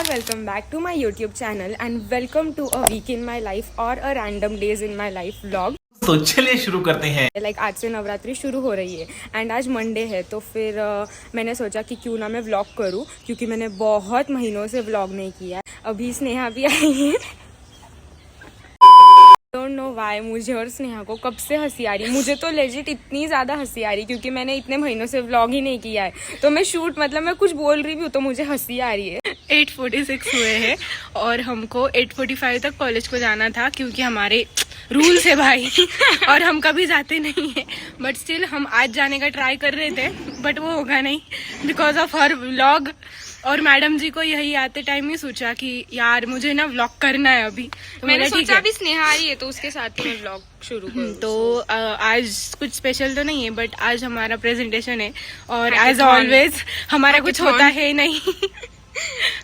welcome back to my YouTube channel and welcome to a week in my life or a random days in my life vlog. तो चलिए शुरू करते हैं। आज से नवरात्रि शुरू हो रही है एंड आज मंडे है तो फिर मैंने सोचा कि क्यों ना मैं व्लॉग करूं क्योंकि मैंने बहुत महीनों से व्लॉग नहीं किया। अभी स्नेहा भी आई है। डोंट नो व्हाई मुझे और स्नेहा को कब से हंसी आ रही। मुझे तो लेजिट इतनी ज़्यादा हंसी आ रही क्योंकि मैंने इतने महीनों से व्लॉग ही नहीं किया है। तो मैं शूट मतलब मैं कुछ बोल रही भी हूँ तो मुझे हंसी आ रही है। 8:46 हुए हैं और हमको 8:45 तक कॉलेज को जाना था क्योंकि हमारे रूल्स है भाई और हम कभी जाते नहीं है। बट स्टिल हम आज जाने का ट्राई कर रहे थे बट वो होगा नहीं बिकॉज ऑफ हर व्लॉग। और मैडम जी को यही आते टाइम ही सोचा कि यार मुझे ना व्लॉग करना है अभी तो मैंने सोचा अभी स्नेहा आ रही है तो उसके साथ ही मैं व्लॉग शुरू करूं। तो आज कुछ स्पेशल तो नहीं है बट आज हमारा प्रेजेंटेशन है और एज ऑलवेज हमारा कुछ होता है नहीं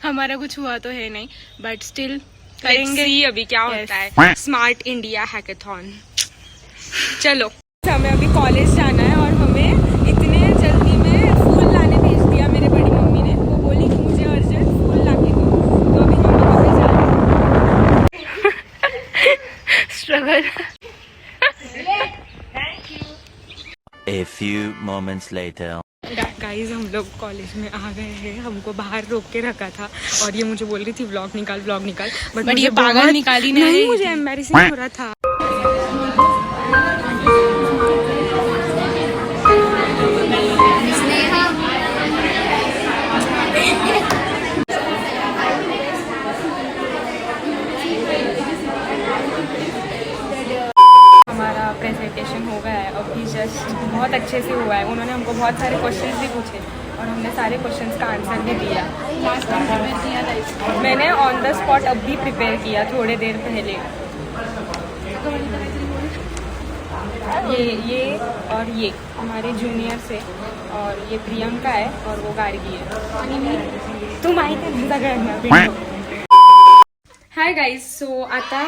हमारा कुछ हुआ तो है नहीं बट स्टिल करेंगे अभी क्या होता है। Smart India hackathon. चलो हमें अभी कॉलेज जाना है और हमें इतने जल्दी में फूल लाने भेज दिया मेरे बड़ी मम्मी ने। वो बोली कि मुझे अर्जेंट फूल ला के दो तो अभी हम वहाँ पे जा रहे हैं। Struggle. A few moments later. Guys हम लोग कॉलेज में आ गए हैं। हमको बाहर रोक के रखा था और ये मुझे बोल रही थी व्लॉग निकाल बट ये पागल निकाली नहीं। मुझे एम्बैरेसिंग हो रहा था। हमारा प्रेजेंटेशन हो गया है अभी जस्ट बहुत अच्छे से हुआ है। उन्होंने हमको बहुत सारे क्वेश्चंस भी पूछे और हमने सारे क्वेश्चंस का आंसर भी दिया। मैंने ऑन द स्पॉट अभी प्रिपेयर किया थोड़ी देर पहले। ये और ये हमारे जूनियर से और ये प्रियंका है और वो गार्गी है। तू माहिती आहे सगळ्यांना। Hi guys. सो आता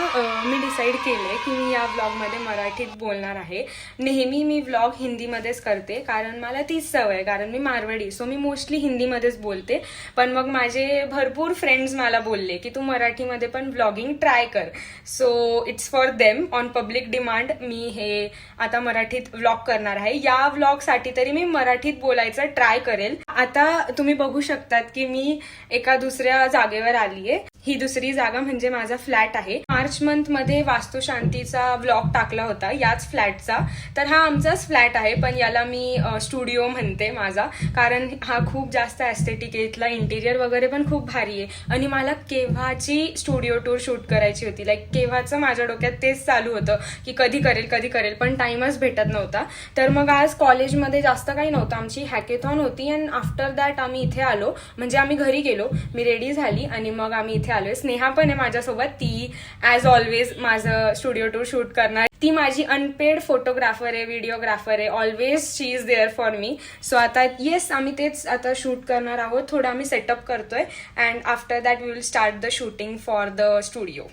मी डिसाईड केलं आहे की मी या व्लॉगमध्ये मराठीत बोलणार आहे. नेहमी मी व्लॉग हिंदीमध्येच करते कारण मला तीच सवय आहे कारण मी मारवाडी. सो मी मोस्टली हिंदीमध्येच बोलते. पण मग माझे भरपूर फ्रेंड्स मला बोलले की तू मराठीमध्ये पण व्लॉगिंग ट्राय कर. So it's for them on public demand मी हे आता मराठीत व्लॉग करणार आहे. या व्लॉगसाठी तरी मी मराठीत बोलायचं ट्राय करेल. आता तुम्ही बघू शकतात की मी एका दुसऱ्या जागेवर आली आहे. ही दुसरी जागा म्हणजे माझा फ्लॅट आहे. मार्च मंथ मध्ये वास्तुशांतीचा व्लॉग टाकला होता याच फ्लॅटचा. तर हा आमचाच फ्लॅट आहे पण याला मी स्टुडिओ म्हणते माझा कारण हा खूप जास्त एस्थेटिक आहे. इथला इंटिरियर वगैरे पण खूप भारी आहे आणि मला केव्हाची स्टुडिओ टूर शूट करायची होती. लाईक केव्हाचं माझ्या डोक्यात तेच चालू होतं की कधी करेल पण टाइमच भेटत नव्हता. तर मग आज कॉलेजमध्ये जास्त काही नव्हतं. आमची हॅकेथॉन होती अँड आफ्टर दॅट आम्ही इथे आलो. म्हणजे आम्ही घरी गेलो. मी रेडी झाली आणि मग आम्ही इथे आलोय. स्नेहा पण आहे माझ्यासोबत. ती ॲज ऑलवेज माझं स्टुडिओ टूर शूट करणार. ती माझी अनपेड फोटोग्राफर आहे, व्हिडिओग्राफर आहे. Always she is there for me. So आता येस आम्ही तेच आता शूट करणार आहोत. थोडं आम्ही सेटअप करतोय and after that we will start the shooting for the studio.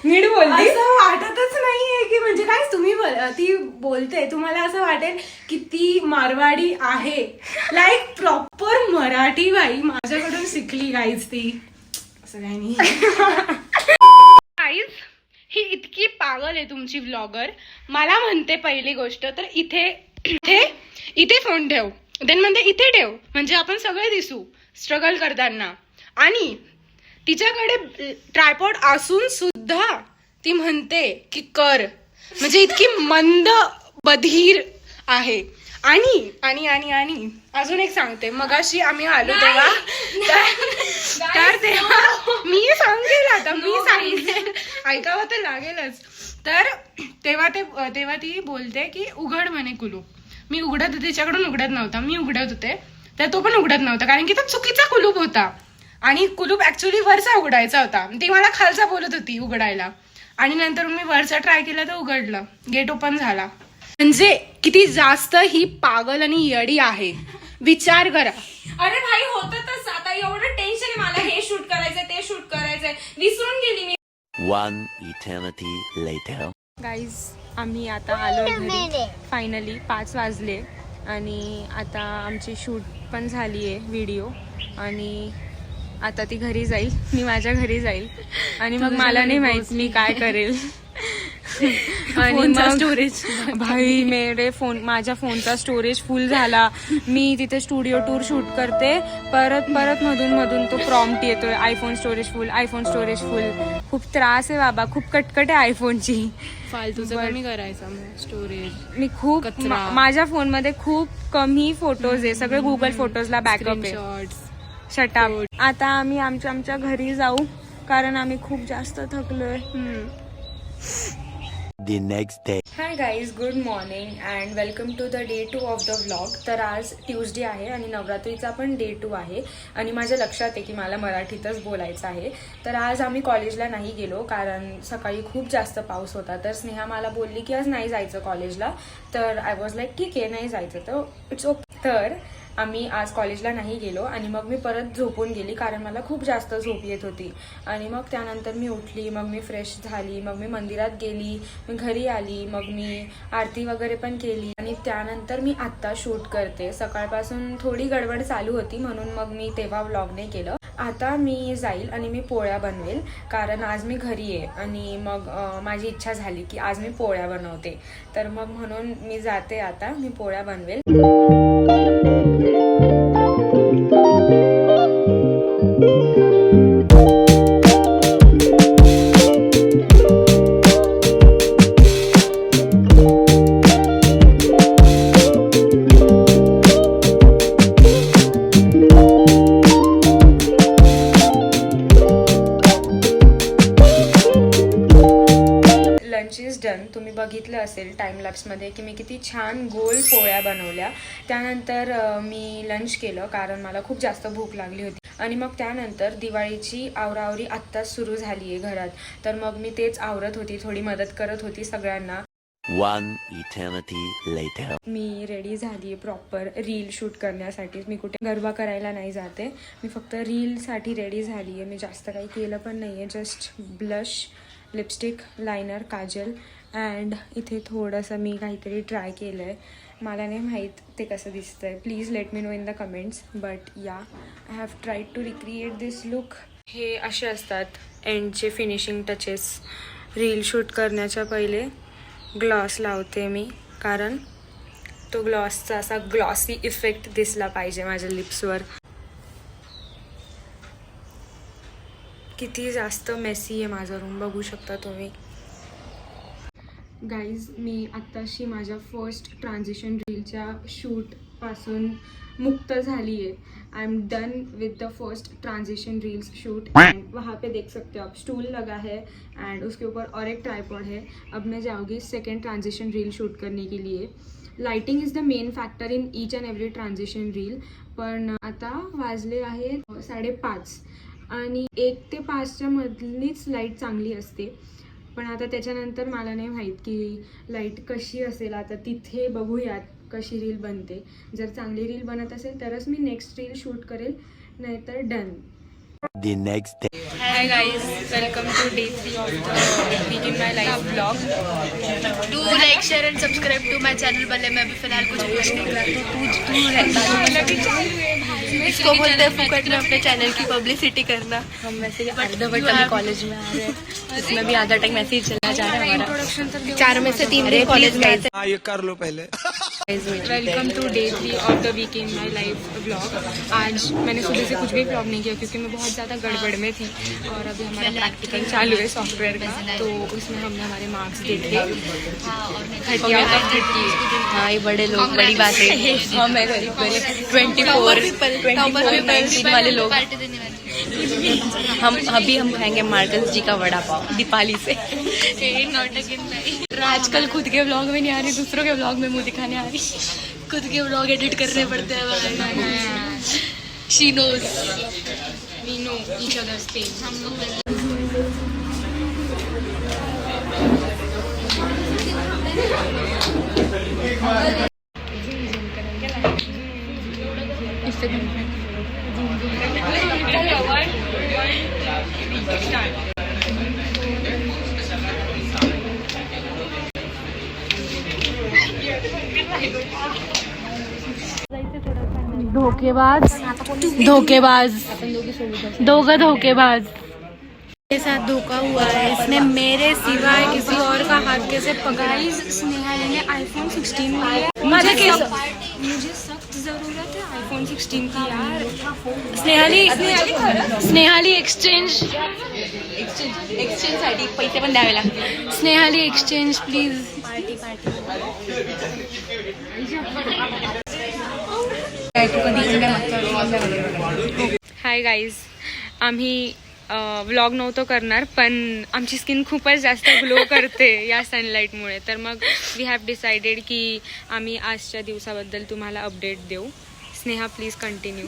नीट बोलली. असं वाटतच नाहीये की म्हणजे काय तुम्ही ती बोलते तुम्हाला असं वाटेल की ती मारवाडी आहे. लाईक प्रॉपर मराठी बाई माझ्याकडून शिकली गाईज ती. असं काही नाही. गाईज ही इतकी पागल आहे तुमची व्लॉगर. मला म्हणते पहिली गोष्ट तर इथे फोन ठेव देन म्हणते इथे ठेव म्हणजे आपण सगळे दिसू स्ट्रगल करताना. आणि तिच्याकडे ट्रायपॉड असून सुद्धा ती म्हणते की कर, म्हणजे इतकी मंद बधीर आहे. आणि अजून एक सांगते, मगाशी आम्ही आलो तेव्हा तर तेव्हा मी सांगेल, आता मी सांगेल, ऐकावं तर लागेलच. तर तेव्हा ती बोलते की उघड म्हणे कुलूप. मी उघडत होते, तिच्याकडून उघडत नव्हता, मी उघडत होते, तर तो पण उघडत नव्हता, कारण की तो चुकीचा कुलूप होता. आणि कुलूप ऍक्च्युअली वरचा उघडायचा होता. ती मला खालचा बोलत होती उघडायला, आणि नंतर मी वरचा ट्राय केला तर उघडलं, गेट ओपन झाला. म्हणजे किती जास्त ही पागल आणि येडी आहे, विचार करा. अरे भाई होतच, आता एवढं टेन्शन आहे मला, हे शूट करायचंय ते शूट करायचंय, विसरून गेली मी. One eternity later. गाईज आम्ही आता आलो घरी फायनली. 5 वाजले आणि आता आमची शूट पण झाली आहे व्हिडिओ, आणि आता ती घरी जाईल, मी माझ्या घरी जाईल, आणि मग मला नाही माहित मी काय करेल. आणि मग स्टोरेज भाई माझ्या फोनचा स्टोरेज फुल झाला. मी तिथे स्टुडिओ टूर शूट करते, परत मधून तो प्रॉम्प्ट येतोय, आयफोन स्टोरेज फुल. खूप त्रास आहे बाबा, खूप कटकट आहे आयफोनची. फालतूचं कमी करायचं स्टोरेज. मी खूप माझ्या फोनमध्ये खूप कमी फोटोज आहे, सगळे गुगल फोटोजला बॅकअप आहे. शटअप. आता आम्ही आमच्या घरी जाऊ, कारण आम्ही खूप जास्त थकलोय. The next day. Hi guys, good morning and welcome to the day 2 of the vlog. तर आज ट्यूजडे आहे आणि नवरात्रीचा पण डे 2 आहे, आणि माझ्या लक्षात आहे की मला मराठीतच बोलायचं आहे. तर आज आम्ही कॉलेजला नाही गेलो, कारण सकाळी खूप जास्त पाऊस होता. तर स्नेहा मला बोलली की आज नाही जायचं कॉलेजला, तर आय वॉज लाईक ठीक आहे, नाही जायचं तर इट्स ओके. तर आम्ही आज कॉलेजला नाही गेलो, आणि मग मी परत झोपून गेली, कारण मला खूप जास्त झोप येत होती. आणि मग त्यानंतर मी उठली, मग मी फ्रेश झाली, मग मी मंदिरात गेली, मी घरी आली, मग मी आरती वगैरे पण केली, आणि त्यानंतर मी आत्ता शूट करते. सकाळपासून थोडी गडबड चालू होती, म्हणून मग मी तेव्हा व्लॉग नाही केलं. आता मी जाईल आणि मी पोळ्या बनवेल, कारण आज मी घरी आहे, आणि मग माझी इच्छा झाली की आज मी पोळ्या बनवते. तर मग म्हणून मी जाते, आता मी पोळ्या बनवेल. डन. तुम्ही बघितलं असेल टाइमलॅप्समध्ये की मी किती छान गोल पोळ्या बनवल्या. त्यानंतर मी लंच केलं, कारण मला खूप जास्त भूक लागली होती, आणि मग त्यानंतर दिवाळीची आवरावरी आत्ताच सुरू झाली आहे घरात. तर मग मी तेच आवरत होती, थोडी मदत करत होती सगळ्यांना. One eternity later. मी रेडी झाली आहे प्रॉपर रील शूट करण्यासाठी. मी कुठे गरबा करायला नाही जाते, मी फक्त रीलसाठी रेडी झाली आहे. मी जास्त काही केलं पण नाही आहे, just blush, lipstick, liner, Kajal, and इथे थोडंसं मी काहीतरी ट्राय केलं आहे. मला नाही माहीत ते कसं दिसतं आहे, please let me know in the comments. But yeah, I have tried to recreate this look. हे असे असतात एंडचे फिनिशिंग टचेस. रील शूट करण्याच्या पहिले ग्लॉस लावते मी, कारण तो ग्लॉसचा असा ग्लॉसी इफेक्ट दिसला पाहिजे माझ्या लिप्सवर. किती जास्त मेसी आहे माझा रूम, बघू शकता तुम्ही. गाईज, मी आत्ताशी माझ्या फर्स्ट ट्रान्झिशन रीलच्या शूटपासून मुक्त झाली है. आई एम डन विद the first transition reels shoot. End वहाँ पे देख सकते हो आप स्टूल लगा है एंड उसके ऊपर और एक ट्राइपॉड है. अब मैं जाऊँगी सेकेंड ट्रांजिशन रील शूट करने के लिए. Lighting is the main factor in each and every transition reel. पण आता वाजले आहेत 5:30 आणि 1 ते 5च्या मधलीच लाईट चांगली असते. पण आता त्याच्यानंतर मला नाही माहीत की लाईट कशी असेल. आता तिथे बघूयात कशी रील बनते. जर चांगली रील बनत असेल तरच मी नेक्स्ट रील शूट करेल, नाहीतर done. The next day. Hi guys, welcome to day 3 of the week in my life blog. Do like share and subscribe to my channel. भले मैं अभी फिलहाल कुछ पोस्ट नहीं कर रही हूँ. इसको बोलते हैं फुकट में अपने चैनल की पब्लिसिटी करना. हम वैसे आधा बट कॉलेज में आ रहे हैं, इसमें भी आधा टाइम ऐसे ही चला जा रहा है हमारा. 4 में से 3 दिन कॉलेज में. ये कर लो पहले. Welcome to day 3 of the week in my life blog. आज मैंने सुबह से कुछ भी ब्लॉग नहीं किया क्योंकि मैं बहुत ज़्यादा गड़बड़ में थी और अभी हमारा प्रैक्टिकल चालू है सॉफ्टवेयर का, तो उसमें हमने हमारे मार्क्स देखे 30 आउट ऑफ 30। हाँ, ये बड़े लोग, बड़ी बात है। हाँ, मैं गरीब 24 वाले लोग। हम खाएंगे मार्कस जी का वड़ा पाव दीपाली से। आजकल खुद के व्लॉग में नहीं आ रही, दूसरों के व्लॉग में मुंह दिखाने आ रही। खुद के व्लॉग एडिट करने पड़ते हैं। She knows. We know each other's pain. धोखेबाज दोघं धोखेबाज के साथ धोखा हुआ है। इसने मेरे सिवाय किसी और का हाथ कैसे पकड़ा। स्नेहाली ने iPhone 16 लिया। मुझे मुझे सख्त जरूरत है iPhone 16 की यार। स्नेहाली एक्सचेंज साठी पैसे पण द्यावे लागतील। Snehali exchange please. Hi guys, आम्ही व्लॉग नव्हतो करणार पण आमची स्किन खूपच जास्त ग्लो करते या सनलाईटमुळे, तर मग वी हॅव डिसाइडेड की आम्ही आजच्या दिवसाबद्दल तुम्हाला अपडेट देऊ. Sneha please continue.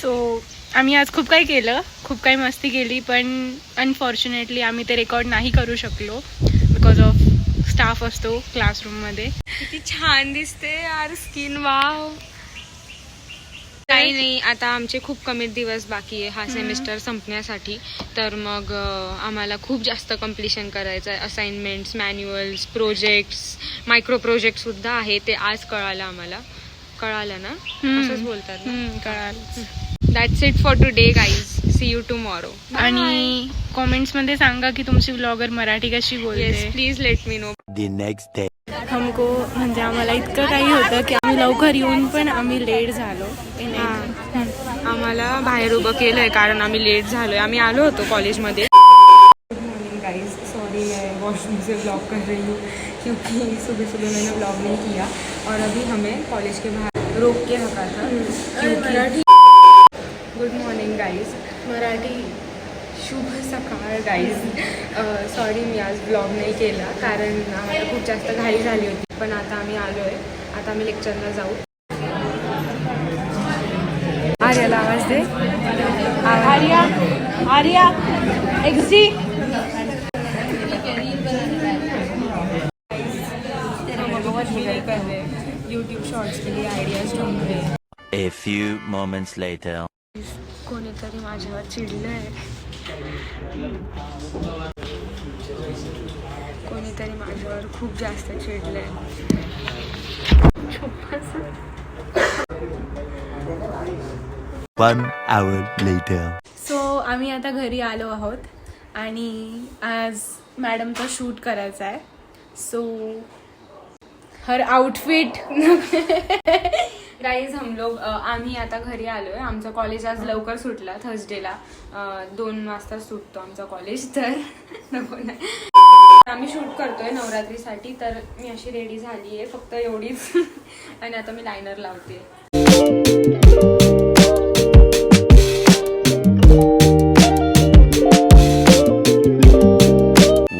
सो आम्ही आज खूप काही केलं, खूप काही मस्ती केली, पण अनफॉर्च्युनेटली आम्ही ते रेकॉर्ड नाही करू शकलो बिकॉज ऑफ स्टाफ असतो क्लासरूममध्ये. किती छान दिसते यार स्किन, वाव. काही नाही, आता आमचे खूप कमी दिवस बाकी आहे हा सेमिस्टर संपण्यासाठी, तर मग आम्हाला खूप जास्त कम्प्लिशन करायचं आहे. Assignments, manuals, projects, micro project सुद्धा आहे. ते आज कळालं ना, असंच बोलतात ना. कळालं. That's it for today guys, see you tomorrow. आणि कॉमेंट्समध्ये सांगा की तुमची ब्लॉगर मराठी कशी येस, बोलते. Please let me no. The next day. हमको म्हणजे आम्हाला इतकं काही होतं की आम्ही लवकर येऊन पण आम्ही लेट झालो. आम्हाला बाहेर उभं केलंय कारण आम्ही लेट झालोय. आम्ही आलो होतो कॉलेजमध्ये. गुड मॉर्निंग गाइस, सॉरी मैं वॉशरूम से ब्लॉग कर रही हूँ क्योंकि सुबह सुबह मैंने ब्लॉग नहीं किया और अभी हमें कॉलेज के बाहर रोक के रखा था क्योंकि. गुड मॉर्निंग गाइस, मराठी शुभ सकाळ गाईज. सॉरी मी आज ब्लॉग नाही केला कारण आम्हाला खूप जास्त घाई झाली होती, पण आता आम्ही आलो आहे. आता आम्ही लेक्चरला जाऊ. आर्याला आवाज दे. आर्या एक्झी. यूट्यूब शॉर्ट्स के लिए आयडियाज ढूंढ रहे हैं. A few moments later. कोणीतरी माझ्यावर चिडलंय. कोणीतरी माझ्यावर खूप जास्त चिडलंय. 1 hour later. सो आम्ही आता घरी आलो आहोत आणि आज मॅडमचा शूट करायचा आहे. सो हर आउटफिट. गाईज हम लोग आम्ही आता घरी आलो आहे. आमचं कॉलेज आज लवकर सुटला. थर्सडेला 2 वाजता सुटतो आमचं कॉलेज, तर नको नाही. आम्ही शूट करतोय नवरात्रीसाठी, तर मी अशी रेडी झाली आहे, फक्त एवढीच. आणि आता मी लायनर लावते.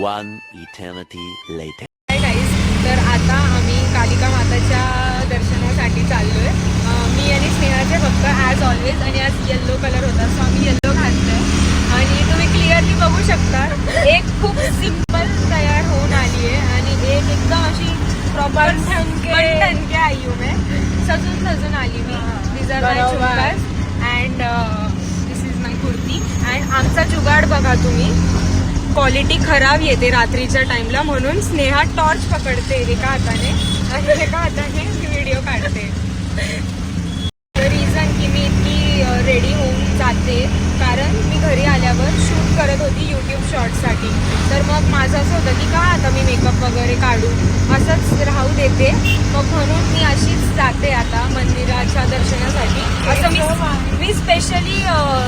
One eternity later. गाईज, तर आता आम्ही कालिका माताच्या दर्शनासाठी चाललोय. मी आणि स्नेहाचे फक्त ॲज ऑलवेज, आणि आज येल्लो कलर होता सो आम्ही येल्लो घातलंय. आणि तुम्ही क्लिअरली बघू शकता एक खूप सिंपल तयार होऊन आली आहे आणि एक एकदम अशी प्रॉपर ठणके आई हूँ मैं. सजून आली मी. This are my churidars and this is my kurti. And आमचा जुगाड बघा तुम्ही, क्वालिटी खराब येते रात्रीच्या टाइमला, म्हणून स्नेहा टॉर्च पकडते एका हाताने आणि एका हाताने व्हिडिओ काढते. रिझन की मी इतकी रेडी होऊन जाते कारण मी घरी आल्यावर शूट करत होती यूट्यूब शॉर्ट्ससाठी. तर मग माझं असं होतं की का आता मी मेकअप वगैरे काढू, असंच राहू देते. मग म्हणून मी अशीच जाते आता मंदिराच्या दर्शनासाठी. असं मी स्पेशली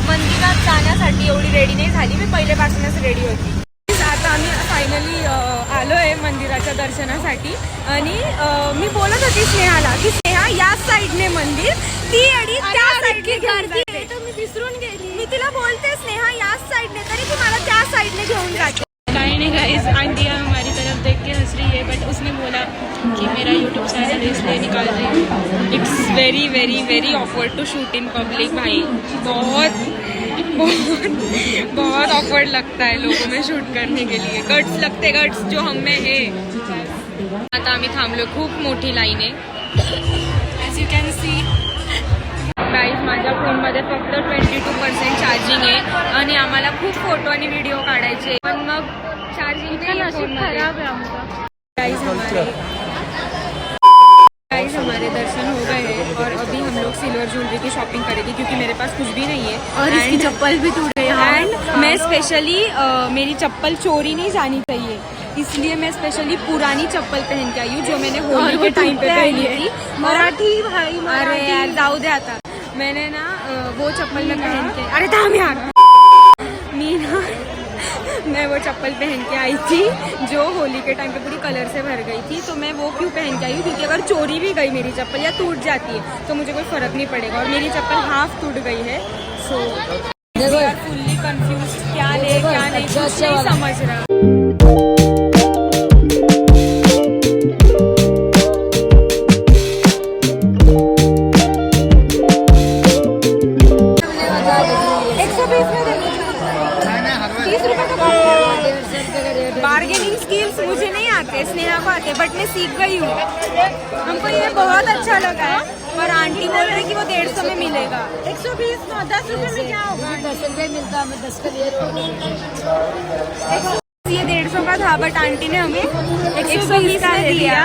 मंदिरात जाण्यासाठी एवढी रेडी नाही झाली, मी पहिल्यापासूनच रेडी होती. आता आम्ही फायनली आलो आहे मंदिराच्या दर्शनासाठी. आणि मी बोलत होती स्नेहाला की स्नेहा याच साईडने मंदिर, ती अडी त्या साईडने गर्दी तर मी विसरून गेली. मी तिला बोलते स्नेहा याच साईडने, तरी ती मला त्या साईडने घेऊन जाते. काहे नहीं गाइस, आंटी हमारी तरफ देख के हंस रही है, बट उसने बोला कि मेरा यूट्यूब चैनल इसलिए निकाल रही हूँ. It's very very very awkward to shoot in public भाई. बहुत बहुत बहुत ऑकवर्ड लगता है लोगों में शूट करने के लिए. गट्स लगते, गट्स जो हम में है. आता आम्ही थांबलो, खूप मोठी लाईन आहे as you can see. Guys माझ्या फोनमध्ये फक्त 22% चार्जिंग आहे आणि आम्हाला खूप फोटो आणि व्हिडिओ काढायचे, पण मग चार्जिंग खराब है. गाइस हमारे दर्शन हो गए हैं और अभी हम लोग सिल्वर ज्वेलरी की शॉपिंग करेंगे क्योंकि मेरे पास कुछ भी नहीं है और इसकी चप्पल भी टूट गई. एंड मैं स्पेशली मेरी चप्पल चोरी नहीं जानी चाहिए, इसलिए मैं स्पेशली पुरानी चप्पल पहन के आई हूँ जो मैंने होली के टाइम पे पहनी थी. मराठी भाई, अरे यार जाऊ दे आता. मैंने ना वो चप्पल में पहन के, अरे थांब यार, मैं वो चप्पल पहन के आई थी जो होली के टाइम पे पूरी कलर से भर गई थी. तो मैं वो क्यों पहन के आई हूँ क्योंकि अगर चोरी भी गई मेरी चप्पल या टूट जाती है तो मुझे कोई फर्क नहीं पड़ेगा. और मेरी चप्पल हाफ टूट गई है. सो फुल्ली कंफ्यूज, क्या ले क्या नहीं, कुछ नहीं समझ रहा. बार्गेनिंग स्किल्स मुझे नहीं आते, स्नेहा को आते, बट मैं सीख गई हूँ. हमको ये बहुत अच्छा लगा है, पर आंटी बोल रही कि वो 150 में मिलेगा. 120 10 रुपए में क्या होगा? 10 रुपये मिलता, मैं 10 का लिए ये 150 का था, बट आंटी ने हमें 120 का दे दिया.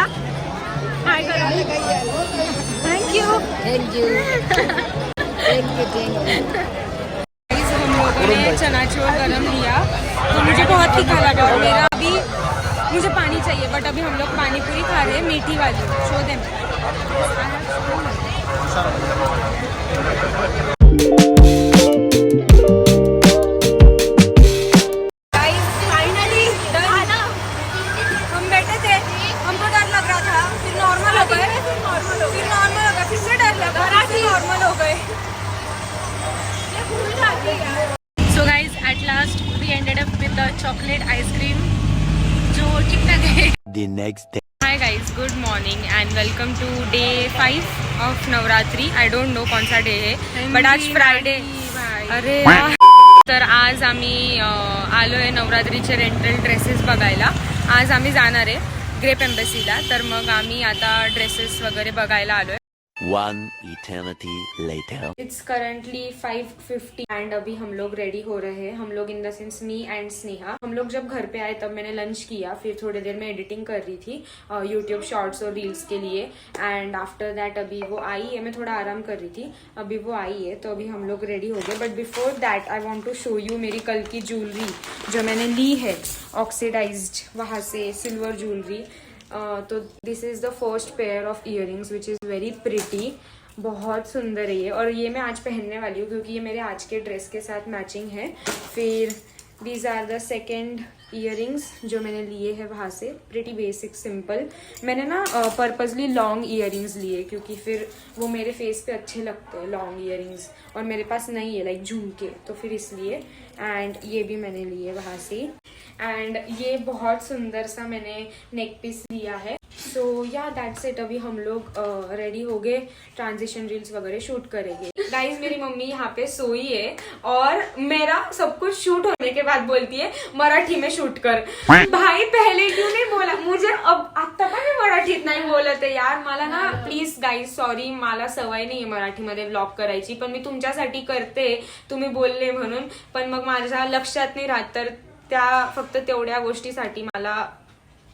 Thank you. हम लोगों ने चनाचूर गरम लिया तो मुझे बहुत तीखा लगा और मेरा अभी मुझे पानी चाहिए, बट अभी हम लोग पानी पूरी खा रहे हैं मीठी वाली. Show them. फाइनली हम बैठे थे, हमको डर लग रहा था, फिर नॉर्मल हो गए, फिर नॉर्मल हो गए, फिर से डर लगा, फिर नॉर्मल हो गए. So guys, at last we ended up with the chocolate ice cream जो ठीक-ठाक है. The next day. Hi guys, good morning and welcome to day 5 of Navratri. I don't know कौन सा डे है, but आज फ्रायडे. अरे तर आज आम्ही आलो आहे नवरात्रीचे रेंटल ड्रेसेस बघायला. आज आम्ही जाणार आहे ग्रेप एम्बसीला, तर मग आम्ही आता ड्रेसेस वगैरे बघायला आलो आहे. One eternity later. It's currently 5:50 and अभी हम लोग रेडी हो रहे हैं. हम लोग in the sense me and Sneha. हम लोग जब घर पे आए तब मैंने लंच किया, फिर थोड़ी देर में एडिटिंग कर रही थी यूट्यूब शॉर्ट्स और रील्स के लिए. एंड आफ्टर दैट अभी वो आई है, मैं थोड़ा आराम कर रही थी, अभी वो आई है तो अभी हम लोग रेडी हो गए. But before that I want to show you मेरी कल की ज्वेलरी जो मैंने ली है ऑक्सीडाइज्ड वहाँ से सिल्वर ज्वेलरी. तो this is the first pair of earrings which is very pretty. बहुत सुंदर है ये, और ये मैं आज पहनने वाली हूँ क्योंकि ये मेरे आज के ड्रेस के साथ मैचिंग है. फिर these are the second earrings जो मैंने लिए हैं वहाँ से, प्रिटी बेसिक सिंपल. मैंने ना पर्पजली लॉन्ग इयरिंग्स लिए क्योंकि फिर वो मेरे फेस पे अच्छे लगते हैं लॉन्ग इयरिंग्स, और मेरे पास नहीं है लाइक झुमके, तो फिर इसलिए. एंड ये भी मैंने लिए वहाँ से. एंड ये बहुत सुंदर सा मैंने नेक पीस लिया है. सो या दैट्स इट. अभी हम लोग रेडी हो गए, ट्रांजिशन रील्स वगैरह शूट करेंगे. गाइज मेरी मम्मी यहाँ पे सोई है और मेरा सब कुछ शूट होने के बाद बोलती है मराठी में शूट कर. भाई पहले क्यों नहीं बोला मुझे, अब आता पण मी मराठीत नाही बोलत आहे यार. मला ना प्लीज गाईज सॉरी, मला सवय नाही मराठीमध्ये व्लॉग करायची, पण मी तुमच्यासाठी करते, तुम्ही बोलले म्हणून. पण मग माझ्या लक्षात नाही राहत, तर त्या फक्त तेवढ्या गोष्टीसाठी मला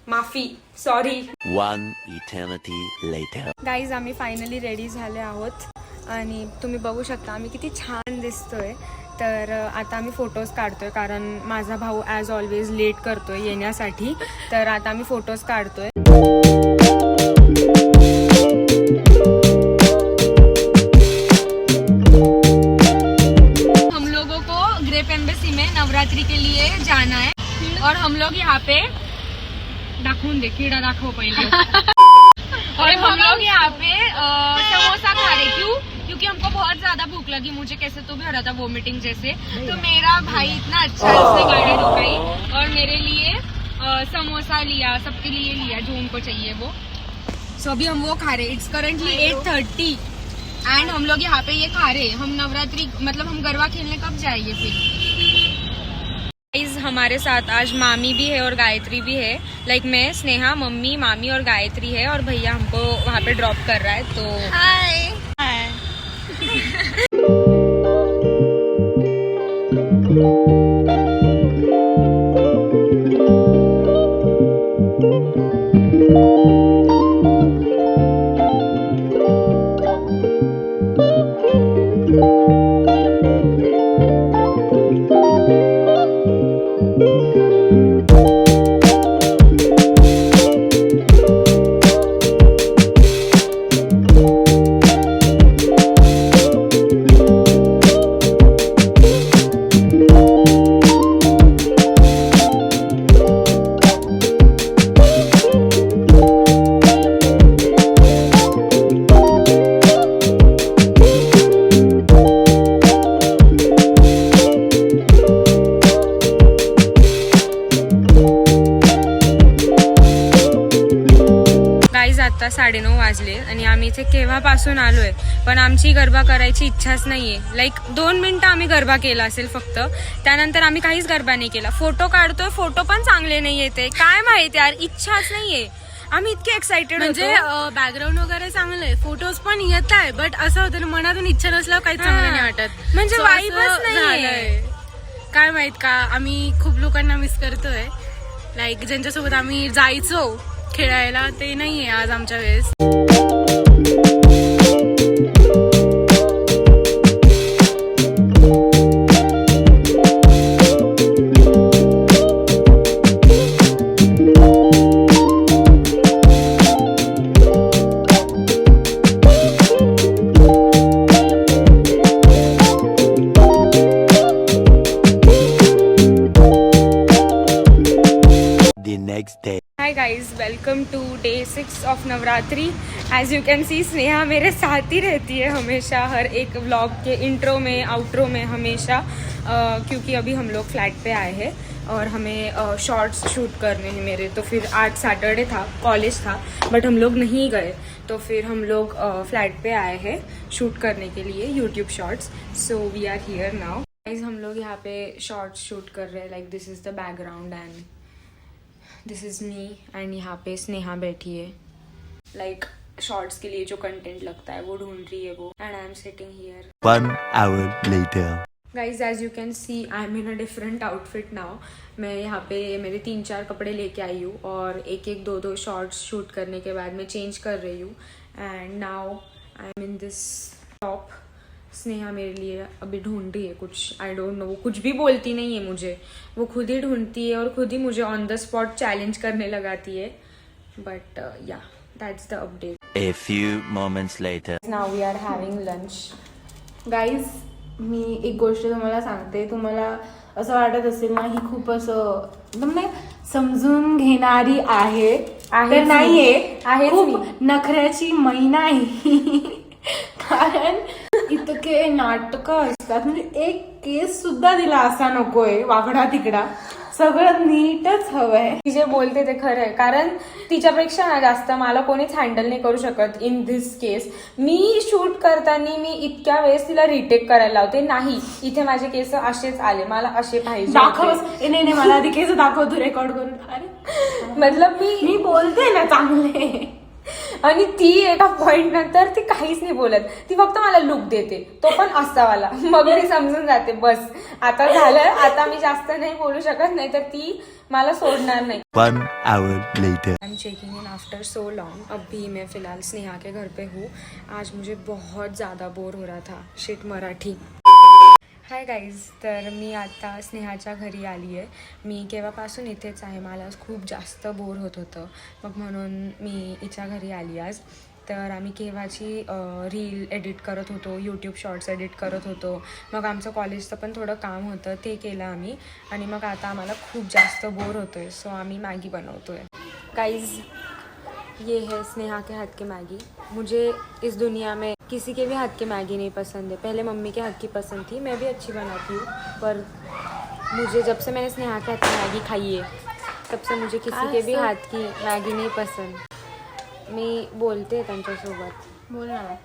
माफी, sorry. One eternity later. Guys आम्ही फायनली रेडी झाले आहोत आणि तुम्ही बघू शकता आम्ही किती छान दिसतोय. तर आता आम्ही फोटोज काढतोय कारण माझा भाऊ ॲज ऑलवेज लेट करतोय येण्यासाठी. तर आता आम्ही फोटोज काढतोय. हम लोगों को ग्रेप एम्बेसी में नवरात्रि के लिए जाना है और हम लोग यहाँ पे दाखवून दे कीड़ा दाखव पहले और हम लोग यहाँ पे समोसा खा रहे. क्यों? क्योंकि हमको बहुत ज्यादा भूख लगी. मुझे कैसे तो भी हो रहा था वोमिटिंग जैसे. तो मेरा भाई इतना अच्छा से गाड़ी रुकाई और मेरे लिए समोसा लिया, सबके लिए लिया जो उनको चाहिए वो. सो अभी हम वो खा रहे. इट्स करंटली 8:30 एंड हम लोग यहाँ पे ये खा रहे. हम नवरात्रि मतलब हम गरबा खेलने कब जाएंगे फिर? गाइस हमारे साथ आज मामी भी है और गायत्री भी है. लाइक मैं, स्नेहा, मम्मी, मामी और गायत्री है और भैया हमको वहाँ पे ड्रॉप कर रहा है. तो हाय. आता 9:30 वाजले आणि आम्ही इथे केव्हापासून आलोय पण आमची गरबा करायची इच्छाच नाहीये. लाईक 2 मिनिटं आम्ही गरबा केला असेल फक्त, त्यानंतर आम्ही काहीच गरबा नाही केला. फोटो काढतोय, फोटो पण चांगले नाही येते. काय माहिती यार, इच्छाच नाहीये. आम्ही इतके एक्साइटेड म्हणजे बॅकग्राऊंड वगैरे चांगलं आहे, फोटोज पण येत आहे, बट असं होतं ना मनातून इच्छा नसल्यावर काही चांगलं नाही वाटत. म्हणजे So वाईबच असं नाहीये. झालंय. काय माहित का, आम्ही खूप लोकांना मिस करतोय. लाईक ज्यांच्यासोबत आम्ही जायचो खेळायला ते नाहीये आज आमच्या वेळेस. The next day. Hi guys, welcome to day 6 of Navratri. As you can see Sneha मेरे साथ ही रहती है हमेशा, हर एक व्लॉग के इंट्रो में, आउट्रो में हमेशा. क्योंकि अभी हम लोग फ्लैट पे आए हैं और हमें शॉर्ट्स शूट करने हैं मेरे. तो फिर आज सैटरडे था, कॉलेज था, बट हम लोग नहीं गए. तो फिर हम लोग फ्लैट पे आए हैं शूट करने के लिए YouTube shorts. So we are here now guys. हम लोग यहाँ पे शॉर्ट्स शूट कर रहे हैं. Like this is the background and this is me and यहाँ पे स्नेहा बैठी है. लाइक शॉर्ट्स के लिए जो कंटेंट लगता है वो ढूंढ रही है वो. And I am sitting here. 1 hour later. Guys as you can see I am in a different outfit now. मैं यहाँ पे मेरे 3-4 कपड़े लेके आई हूँ और एक 2 शॉर्ट्स शूट करने के बाद मैं चेंज कर रही हूँ. End now I am in this top. Sneha मेरे लिए अभी ढूंढ रही है कुछ, आई डोंट नो. वो कुछ भी बोलती नहीं है मुझे, वो खुद ही ढूंढती है और खुद ही मुझे ऑन द स्पॉट चैलेंज करने लगाती है. But yeah that's the update. A few moments later. Now we are having lunch. Guys मी एक गोष्ट तुम्हाला सांगते, तुम्हाला असं वाटत असेल ना ही खूप असं एकदम नाही समजून घेणारी आहे, तर नाहीये, खूप नखऱ्याची मैना आहे. कारण इतके नाटकं असतात, म्हणजे एक केस सुद्धा दिला असा नकोय वाकडा तिकडा, सगळं नीटच हवंय. ती जे बोलते ते खरं आहे, कारण तिच्यापेक्षा ना जास्त मला कोणीच हँडल नाही करू शकत in this case. Me shoot करताना मी इतक्या वेळेस तिला रिटेक करायला लावते, नाही इथे माझे केस असेच आले, मला असे पाहिजे. दाखवच नाही, मला आधी केस दाखव तू रेकॉर्ड करून. अरे मतलब मी बोलते ना चांगले. आणि ती एका पॉइंट नंतर ती काहीच नाही बोलत, ती फक्त मला लुक देते, तो पण असावाला. मग मी समजून जाते बस आता झालं, आता मी जास्त नाही बोलू शकत, नाही तर ती मला सोडणार नाही. 1 hour later. I am checking in after so long. अभी मैं फ़िलहाल स्नेहा के घर पे हूँ. आज मुझे बहुत ज़्यादा बोर हो रहा था. शिट मराठी. हाय गाईज, तर मी आता स्नेहाच्या घरी आली आहे. मी केव्हापासून इथेच आहे. मला खूप जास्त बोर होत होतं, मग म्हणून मी हिच्या घरी आली आज. तर आम्ही केव्हाची रील एडिट करत होतो, यूट्यूब शॉर्ट्स एडिट करत होतो. मग आमचं कॉलेजचं पण थोडं काम होतं, ते केलं आम्ही. आणि मग आता आम्हाला खूप जास्त बोर होतो आहे, सो आम्ही मॅगी बनवतो आहे. गाईज, ये है स्नेहा के हाथ की मैगी. मुझे इस दुनिया में किसी के भी हाथ की मैगी नहीं पसंद है. पहले मम्मी के हाथ की पसंद थी, मैं भी अच्छी बनाती हूँ, पर मुझे जब से मैंने स्नेहा के हाथ की मैगी खाई है तब से मुझे किसी के भी हाथ की मैगी नहीं पसंद. मी बोलते त्यांच्यासोबत. बोल ना.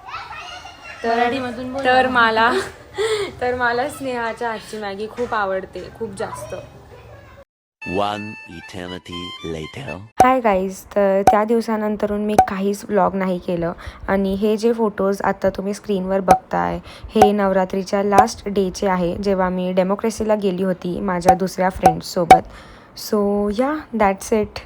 तर मला स्नेहाच्या हातची मॅगी खूप आवडते, खूप जास्त. One eternity later. Hi guys, तर त्या दिवसानंतरून मी काहीच व्लॉग नाही केलं. आणि हे जे फोटोज आता तुम्ही स्क्रीनवर बघताय, हे नवरात्रीच्या लास्ट डेचे आहे, जेव्हा मी डेमोक्रेसीला गेली होती माझ्या दुसऱ्या फ्रेंड्ससोबत. सो या, दॅट्स इट.